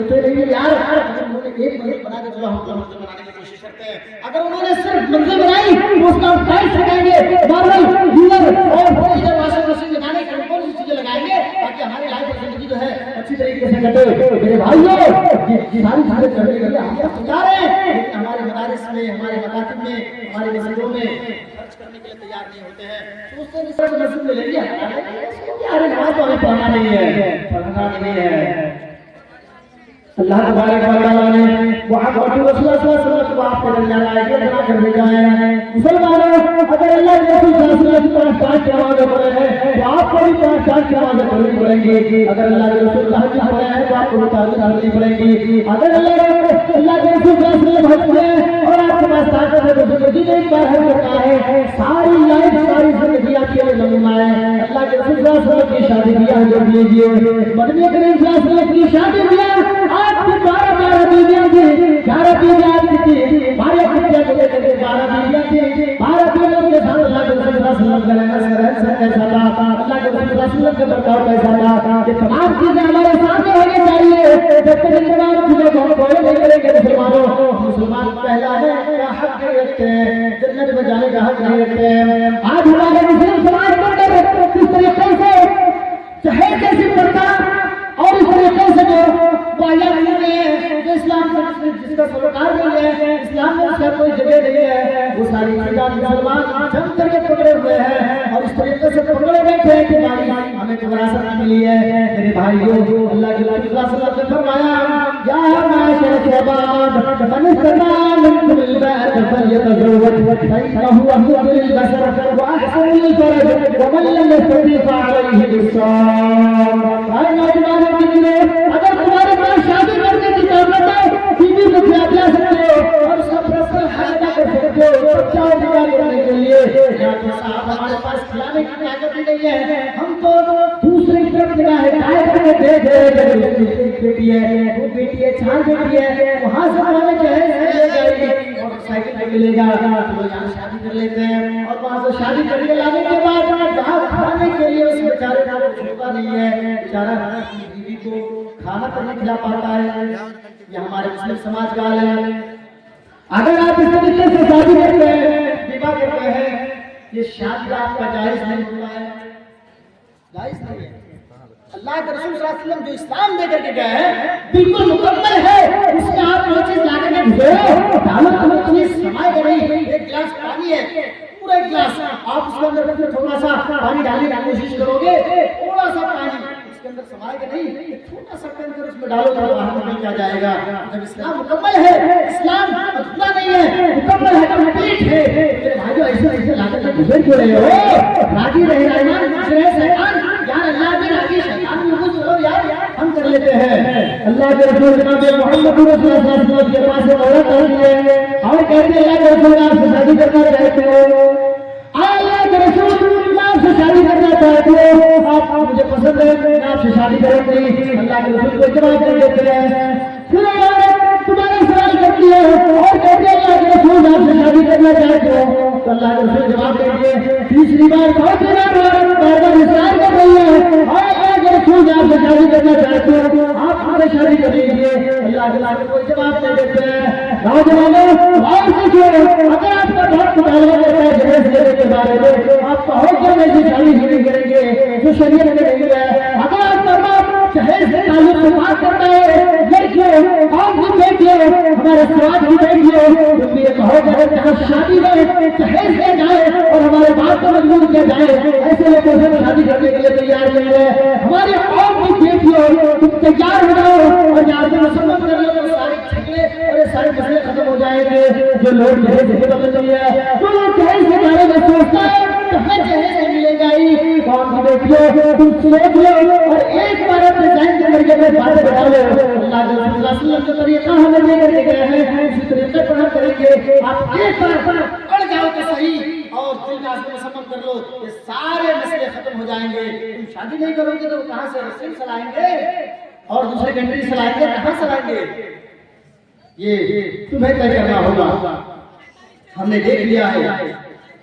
سوچتے نہیں یار انہوں نے ایک منزل بنا کے چلو ہم کو منزل بنانے کی کوشش کرتے ہیں. اگر انہوں نے صرف منزل بنائی تو اس کا ٹائل لگائیں گے, ماربل, دیوار اور بڑی واشنگ مشین لگانے کے کون سی چیزیں لگائیں گے تاکہ ہماری لائف زندگی جو ہے اچھی طریقے سے کٹے. میرے بھائیوں یہ ساری چیزیں کرنے کے لیے ہم تیار ہیں, لیکن ہمارے مدارس میں, ہمارے مکاتب میں, ہمارے مسجدوں میں خرچ کرنے کے لیے تیار نہیں ہوتے ہیں. سوچتے ہیں صرف مسجد میں لیں گے, ارے نماز تو ہمیں پڑھنا نہیں ہے. اللہ تبارک و تعالیٰ نے محمد رسول اللہ صلی اللہ علیہ وسلم کو آپ کے درمیان آئے بنا کر بھیجا ہے. مسلمانوں اگر اللہ کے رسول صلی اللہ علیہ وسلم کی 5 نمازیں پڑھے ہیں تو آپ کو بھی 5 نمازیں پڑھنی پڑیں گی. اگر اللہ کے رسول تہجد پڑھے ہیں تو آپ کو بھی تہجد پڑھنی پڑیں گی. اگر اللہ کے رسول صلی اللہ علیہ وسلم حج پڑھے اور آپ کے پاس طاقت ہے تو زندگی میں ایک بار حج کرنا ہے. ساری لائف ساری زندگی آپ کے لیے نمونہ ہے. اللہ کے رسول صلی اللہ علیہ وسلم کی شادی بیاہ جو کیجیے, مدنی کریم صلی اللہ علیہ وسلم کی شادی بیاہ آپ کی 12 بیویاں تھی, 11 بیویاں تھی, 12 بچیاں کو لے کر کے 12 بیویاں تھی, 12 بیویوں کے ساتھ اللہ کے رسول صلی اللہ علیہ وسلم کا رہنا کیسا تھا, اللہ کے رسول صلی اللہ علیہ وسلم کا برتاؤ کیسا تھا. یہ تمام چیزیں ہمارے سامنے ہونی چاہیے. جب تک ان تمام چیزوں کو ہم فالو نہیں کریں گے مسلمانوں, مسلمان پہلا ہے کا حق نہیں رکھتے ہیں, جنت میں جانے کا حق نہیں رکھتے ہیں. آج ہمارے مسلم سماج کے اندر کس طریقے سے چہے جیسی پڑتا اور اس طریقے سے جو بایا نہیں ہے, جو اسلام جس کا سروکار نہیں ہے, اسلام میں اس کا کوئی جگہ نہیں ہے, وہ ساری چیزیں مسلمان جم کر کے پکڑے ہوئے ہیں اور اس طریقے سے پکڑے بیٹھے ہیں کہ ہماری ہمیں تو وراثت ملی ہے. میرے بھائیو اللہ کے نبی صلی اللہ علیہ وسلم نے فرمایا یا معاشر الشباب من استطاع منکم الباءۃ فلیتزوج فإنه أغض للبصر وأحسن للفرج ومن لم يستطع فعليه بالصوم. اگر تمہارے پاس شادی کرنے کی طاقت ہے, بیوی کو کھلا پلا سکتے ہو اور اس کا پرسنل حج کر سکتے ہو, بچہ نکال کرنے کے لیے صاحب ہمارے پاس کھلانے کی طاقت ہی نہیں ہے, ہم تو دوسرے کی طرف نگاہ ہٹائے کر کے دیکھ رہے ہیں بیٹی ہے, وہ بیٹی ہے, 4 بیٹی ہے, وہاں سے ہمیں جو ہے لے جائے گی اور سائیکل پہ ملے گا, تو یہاں شادی کر لیتے ہیں اور وہاں سے شادی کر کے لانے کے بعد یہاں کھانے کے لیے اس بیچارے کا چھوٹا نہیں ہے, بیچارہ بیوی کو کھانا تو نہیں کھلا پاتا ہے. یہ ہمارے مسلم سماج کا حال ہے. اگر آپ اس طریقے سے شادی کرتے ہیں, بیوہ کرتے ہیں, یہ شادی آپ کا جائز نہیں ہوتا ہے, جائز نہیں ہے. اللہ کے رسول صلی اللہ علیہ وسلم جو اسلام دے کر کے گئے ہیں بالکل مکمل ہے. اس میں آپ وہ چیز لا کر کے گھسو دعوت میں اتنی سمائے گا نہیں. ایک گلاس پانی ہے, پورا ایک گلاس, آپ اس کے اندر تھوڑا سا پانی ڈالنے کی کوشش کرو گے, تھوڑا سا پانی اس کے اندر سمائے گا نہیں, چھوٹا سا ٹینکر اس میں ڈالو تو باہر نکل کے جائے گا. جب اسلام مکمل ہے, اسلام ادھورا نہیں ہے, مکمل ہے, کمپلیٹ ہے. میرے بھائیو ایسے لا کر کے گزر کیوں رہے ہو, راضی رہے ایمان خوش رہے شیطان, یار اللہ بھی راضی شیطان بھی خوش ہو, یار ہم کر لیتے ہیں. اللہ کے رسول جناب محمد رسول اللہ صلی اللہ علیہ وسلم کے پاس ایک عورت آئی ہے اور کہتے ہیں اللہ کے رسول آپ سے شادی کرنا چاہتے ہو, اللہ کے رسول آپ سے شادی کرنا چاہتے ہو, آپ مجھے پسند ہے, میں آپ سے شادی کروں گی. اللہ کے رسول کو جواب کر دیتے ہیں. پھر عورت تمہارا سوال کرتی ہے اور کہتے ہیں اللہ کے رسول آپ سے شادی کرنا چاہتے ہو, تو اللہ کے رسول جواب دیتے ہیں. تیسری بار چوتھی بار اصرار کر رہی ہے اور اللہ کے رسول آپ سے شادی کرنا چاہتے ہو, آپ ہمارے شادی کر لیجیے. اللہ کے رسول کوئی جواب نہیں دیتے ہیں. نوجوانوں غور سے سنو, اگر آپ کا بہت مطالعہ کرتا ہے جہیز لینے کے بارے میں, آپ کا حکم میں سے شادی نہیں کریں گے جو شریعت میں نہیں ہے. اگر آپ کا باپ جہیز سے تعلق سے بات کرتا ہے, لڑکیوں آپ کی بیٹیوں ہمارے سماج کی بیٹیوں, تم بھی یہ کہو کہ اگر جہاں شادی میں جہیز لے جائے اور ہمارے باپ کو مجبور کیا جائے, ایسے لوگوں سے شادی کرنے کے لیے تیار نہیں ہے. ہماری قوم کی بیٹیوں تم تیار ہو جاؤ اور یہاں سے مسلمان کر لو, سارے جھگڑے اور یہ سارے مسئلے ختم ہو جائیں گے. جو لوگ جہیز سے بدل نہیں ہے, جو لوگ جہیز کے بارے میں سوچتا ہے تو ہمیں جہیز نہیں ملے گا ہی. قوم کی بیٹیوں تم سوچ لو اور ایک بار اپنے ذہن کے ذریعے میں باتیں بتا لو. اللہ کے رسول صلی اللہ علیہ وسلم جو طریقہ ہمیں دے کر کے گئے ہیں اسی طریقے پر ہم کریں گے. آپ ایک بار پڑھ جاؤ تو صحیح اور دل میں مسمم کر لو, یہ سارے مسئلے ختم ہو جائیں گے. تم شادی نہیں کرو گے تو کہاں سے رسول چلائیں گے اور دوسرے کنٹری چلائیں گے, کہاں چلائیں گے؟ یہ تمہیں طے کرنا ہوگا. ہم نے دیکھ لیا ہے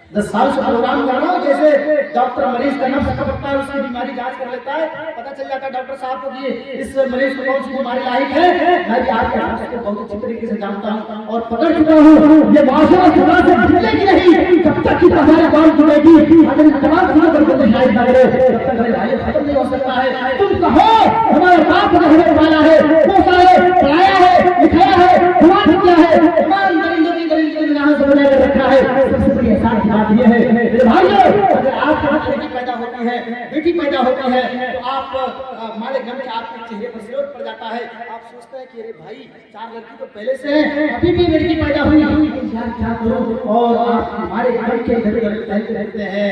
10 साल से प्रोग्राम कर रहा हूँ, जैसे डॉक्टर मरीज का नब्ज पकड़ता है, उसकी बीमारी जांच कर लेता है, पता चल जाता है डॉक्टर साहब को कि इस मरीज को कौन सी बीमारी लायक है। मैं भी आपके नब्ज को बहुत अच्छी तरीके से जानता हूँ और पकड़ चुका हूँ। ये माशरा खुदा से मिलेगी नहीं जब तक कि हमारे बाल जुड़ेगी, अगर तमाम चीजों पर कोई शायद ना करे तब तक मेरे भाई खत्म नहीं हो सकता है। तुम कहो हमारे बाप रहने वाला है, पोसा है, पढ़ाया है, लिखाया है, हुआ किया है, तमाम दरिंदों की यहाँ से बना कर रखा है। सबसे बड़ी एहसान की बात यह है मेरे भाइयों, अगर आपके हाथ बेटी पैदा होती है, बेटी पैदा होती है, तो आप हमारे घर में आपके चेहरे पर सिरोट पड़ जाता है। आप सोचते हैं कि अरे भाई 4 लड़की तो पहले से है, अभी भी लड़की पैदा हुई, यार क्या करूं। और आप हमारे घर के घर टहलते रहते हैं,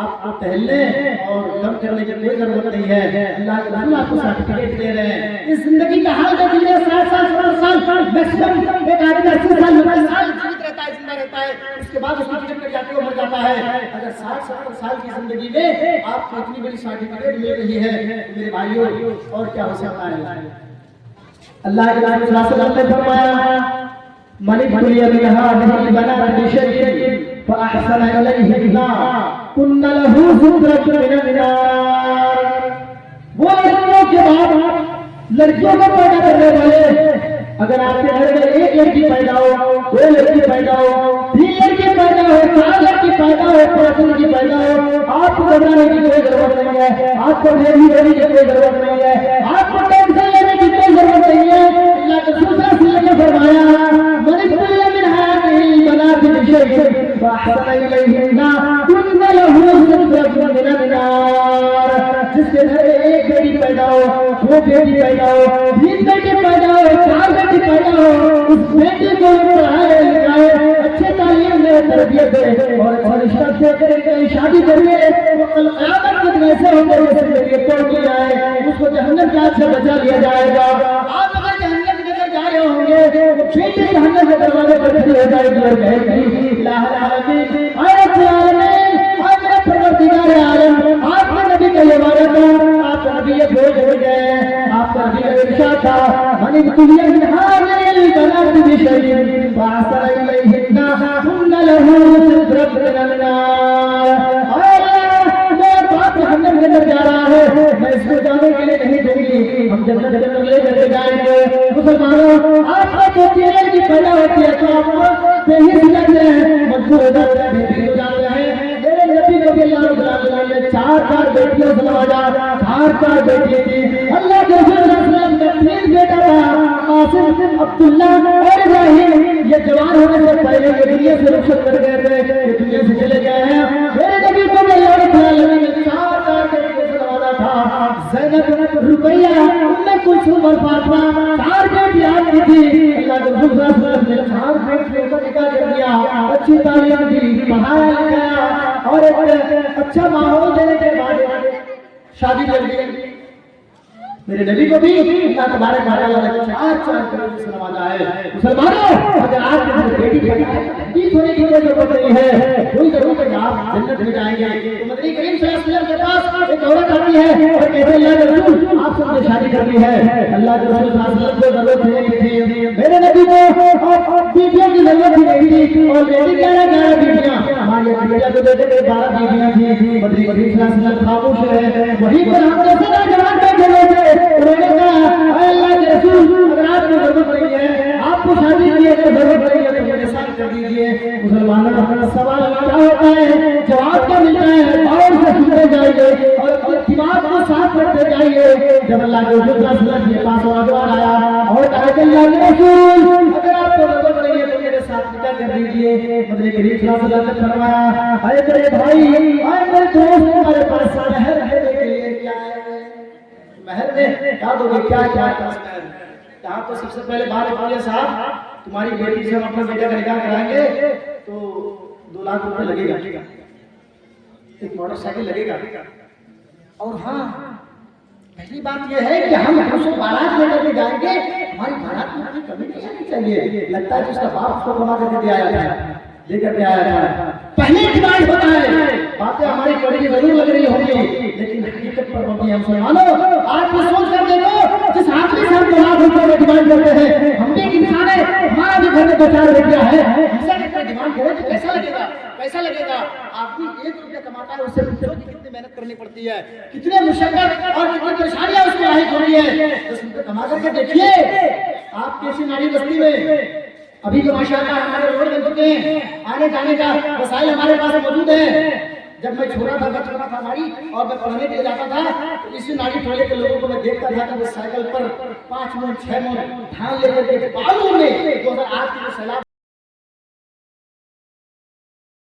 आपको टहलने और दम करने की कोई जरूरत नहीं है। अल्लाह के रसूल आपको सर्टिफिकेट दे रहे हैं। इस जिंदगी का हाल देख लीजिए, 60 साल 70 साल मैक्सिमम एक आदमी 80 साल 90 साल जीवित रहता है, जिंदा रहता है, उसके बाद उसकी टिकट कट जाती है, वो मर जाता है। अगर 60-70 साल की जिंदगी में आपको इतनी बड़ी सर्टिफिकेट मिल रही है मेरे भाइयों, और क्या हो सकता है। अल्लाह के नबी सल्लल्लाहु अलैहि वसल्लम ने फरमाया मनी दुनिया में यहां नहीं बना बिशैइन फअहसन इलैहिन्ना कुन्ना लहू जुरतुन मिनन नार। वो लड़कियों के बाद लड़कियों को पैदा करने वाले, अगर आपके घर में एक लड़की पैदा हो, 2 लड़की पैदा हो, 3 लड़की पैदा हो, 4 लड़की पैदा हो, 5 लड़की पैदा हो, आपको घबराने की कोई जरूरत नहीं है, आपको देरी करने की कोई जरूरत नहीं है, आपको टेंशन लेने की कोई जरूरत नहीं है। अल्लाह के रसूल सल्लल्लाहु अलैहि वसल्लम ने फरमाया मन कुल्ला मिन हादिहिल बनाति बिशैइन फअहसन इलैहिन्ना कुन्ना लहू जुरतुन मिनन नार। जिसके घर में एक बेटी पैदा हो, 2 बेटी पैदा हो, 3 बेटी पैदा हो, 4 बेटी पैदा हो, उस बेटी को पढ़ाए लिखाए, अच्छे तालीम में तरबियत दे और रिश्ता से करेंगे, शादी करिए, वो कल क़यामत के दिन ऐसे होंगे जैसे मेरी तोड़ दी जाए, उसको जहन्नम के आग से बचा लिया जाएगा। आप अगर जहन्नम की तरफ जा रहे होंगे तो बेटी जहन्नम के दरवाजे पर खड़ी हो जाएगी और कहेगी इलाहुल आलमीन, आए रब्बुल आलमीन, आए मेरे परवरदिगार आलम, आपके नबी का ये वादा था, आप नबी ये भेज गए, आपका नबी का इरशाद था मन दुनिया में हाजिल बनात बिशैइन फअहसन इलैहिन्ना कुन्ना लहू जुरतुन मिनन नार। जहन्नम के अंदर जा रहा है, मैं इसको जाने के लिए नहीं दूंगी, हम जन्नत के अंदर ले करके जाएंगे। मुसलमानों, आपको जो चीजें की पैदा होती है तो आपको सही जाते हैं, मजबूर हो जाते हैं, बेटी हो जाते हैं। मेरे नबी को भी अल्लाह रब्बुल आलमीन ने 4 बेटियों से नवाजा, 4 बेटियां थी। अल्लाह के रसूल सल्लल्लाहु अलैहि वसल्लम का 3 बेटा था, कासिम, अब्दुल्ला और इब्राहिम। ये जवान होने से पहले ये दुनिया से रुखसत कर गए थे, ये दुनिया से चले गए हैं। मेरे नबी को भी अल्लाह रब्बुल आलमीन ने 4 बेटियों से नवाजा था। ज़ैनब, रुकैया, उम्मे कुलसूम और फातिमा 4 बेटियां आपकी थी। अल्लाह के रसूल सल्लल्लाहु अलैहि वसल्लम ने 4 बेटियों का निकाह कर दिया, अच्छी तालीम दी, पढ़ाया लिखाया और एक अच्छा माहौल देने के बाद शादी कर दी। मेरे नबी को भी अल्लाह तबारक व तआला ने 4 बेटियों से नवाजा है। मुसलमानों, अगर आपके घर बेटी पैदा है, बीच होने की कोई जरूरत नहीं है, कोई जरूरत है आप जन्नत में जाएंगे। तो नबी करीम सल्लल्लाहु अलैहि वसल्लम के पास एक औरत आती है और कहते हैं अल्लाह के रसूल आप सबसे शादी करनी है। अल्लाह के रसूल सल्लल्लाहु अलैहि वसल्लम को जरूरत नहीं थी, मेरे नबी को बीवियों की जरूरत ही नहीं थी। और बेटी 11 बीवियां, हमारी बेटियां को देते थे 12 बीवियां थी। बदरी सल्लल्लाहु अलैहि वसल्लम खामोश है, वहीं पर हम जैसे जवान बैठे थे, उन्होंने कहा अल्लाह के रसूल अगर आपको जरूरत नहीं है, आपको शादी की अगर जरूरत नहीं है तो मेरे साथ कर दीजिए। मुसलमानों का सवाल क्या होता है, जवाब क्या मिलता है, और से सुनते जाइए और दिमाग को साफ करते जाइए। जब अल्लाह के रसूल सल्लल्लाहु अलैहि वसल्लम के पास नौजवान आया और कहा कि अल्लाह के रसूल अगर आपको जरूरत नहीं है तो मेरे साथ निकाह कर दीजिए। नबी करीम सल्लल्लाहु अलैहि वसल्लम ने फरमाया अरे मेरे भाई, आए मेरे दोस्त, तुम्हारे पास महर देने के लिए क्या है? महर में क्या दोगे, क्या क्या यहाँ तो सबसे पहले बात बोलिए साहब, तुम्हारी बेटी से हम अपने बेटे का निकाह कराएंगे तो 2 लाख रुपए लगेगा, एक मोटरसाइकिल लगेगा। और हाँ, पहली बात यह है कि हम उसको बारात लेकर के जाएंगे, हमारी बारात में कोई कमी नहीं आनी चाहिए। लगता है कि उसका बाप उसको कमा करके दे आया था, लेकर के आया था। पहले डिमांड होता है, बातें हमारी कड़ी जरूर लग रही होगी लेकिन हकीकत पर होती है। मुसलमानों, आप ये सोच कर देखो, जिस आदमी से हम 2 लाख रुपए में डिमांड करते हैं, हम भी एक इंसान है, हमारा भी घर में 2-4 बेटियां हैं, हमसे अगर डिमांड करें तो कैसा लगेगा? पैसा लगेगा। आदमी 1 रुपया कमाता है, उससे पूछो कि कितनी मेहनत करनी पड़ती है, कितने मुश्किल और कितनी परेशानियां उसको लाहिक हो रही है। 10 रुपये कमा करके देखिए आप कैसी नाड़ी बस्ती में। अभी तो माशाअल्लाह हमारे रोड बन चुके हैं, आने जाने का वसाइल हमारे पास मौजूद है। जब मैं छोटा था नाड़ी और मैं पढ़ने के लिए जाता था तो इसी नाड़ी टोले के लोगों को मैं देखता था कि वो साइकिल पर 5 मन 6 मन धान लेकर के बालू में 2008 की जो सैलाब